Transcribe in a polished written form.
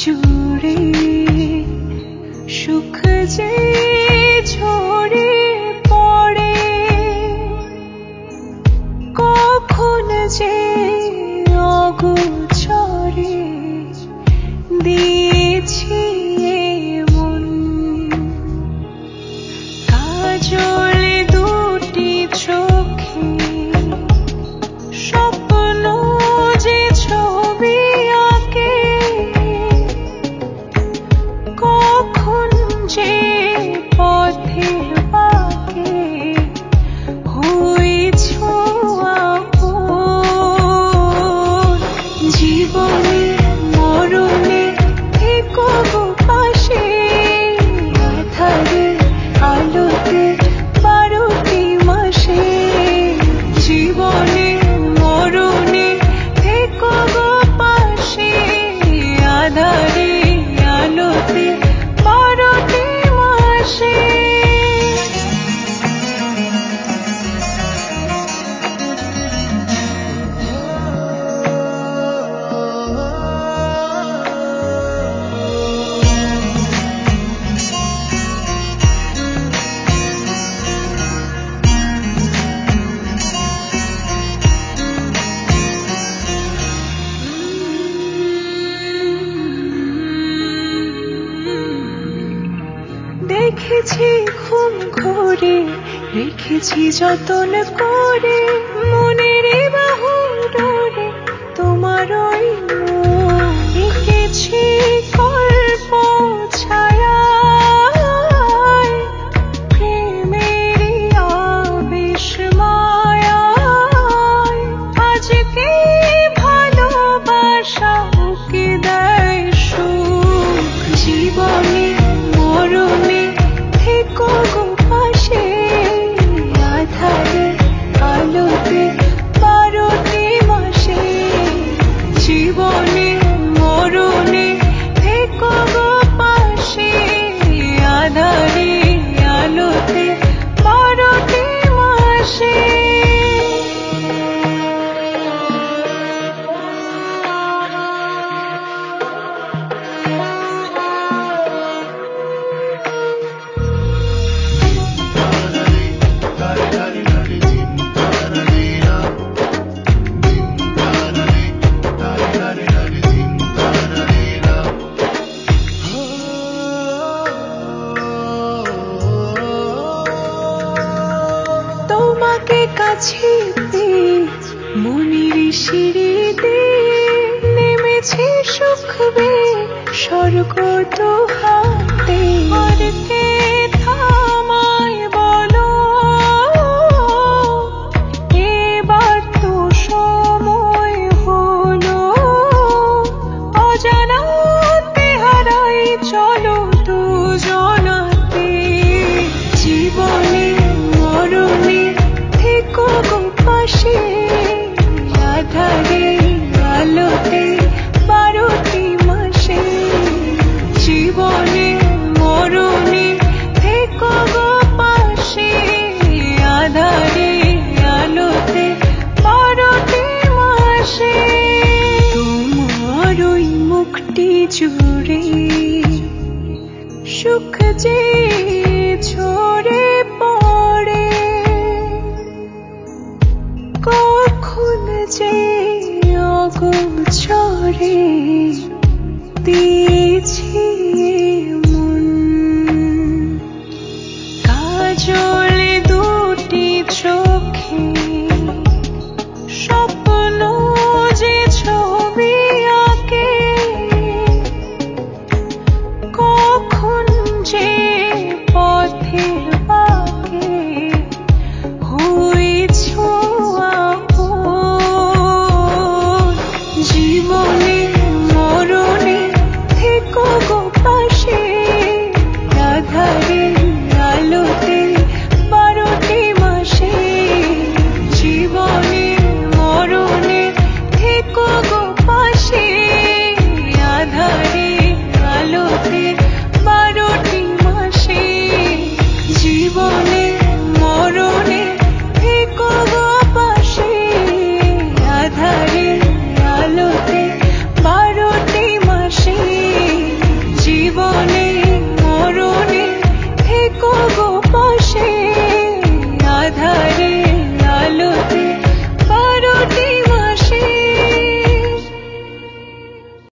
জুড়ে সুখ যে ঝরে পড়ে, কখন যে অগোচরে দিয়েছি মন। কাজলে দুটি চোখে স্বপ্ন যে ছবি আঁকে, কখন যে পথের বাঁকে হয়েছ আপন। জীবনে মরণে থেকো গো পাশে, আঁধারে আলোতে 12টি মাসে। জীবনে মরণে থেকো গো পাশে, আঁধারে আলোতে 12টি মাসে। দেখেছি ঘুম ঘোরে, রেখেছি যতন করে, মনের বাহু ডোরে তোমার ওই মুখ। এঁকেছি কল্প ছায়ায়, প্রেমেরই আবেশ মায়ায়। আজকে ভালোবাসা কি দেয় সুখ। জীবনে মরণে থেকো গো পাশে, আঁধারে আলোতে 12টি মাসে। জীবনে মরণে থেকো গো পাশে, আঁধারে আলোতে 12টি মাসে। তোমাকে কাছে পেয়ে মনের সিঁড়িতে নেমেছে সুখ বেয়ে স্বর্গ তো হাতে। আর কে থামায় বলো, এবার তো সময় হলো। অজানাতে হারাই চলো দুজনাতে। জীবনে মরণে থেকো গো পাশে, আঁধারে আলোতে 12টি মাসে। জীবনে মরণে থেকো গো পাশে, আঁধারে আলোতে 12টি মাসে। তোমার ওই মুখটি জুড়ে সুখ যে ঝরে পড়ে, কখন যে অগোচরে দিয়েছি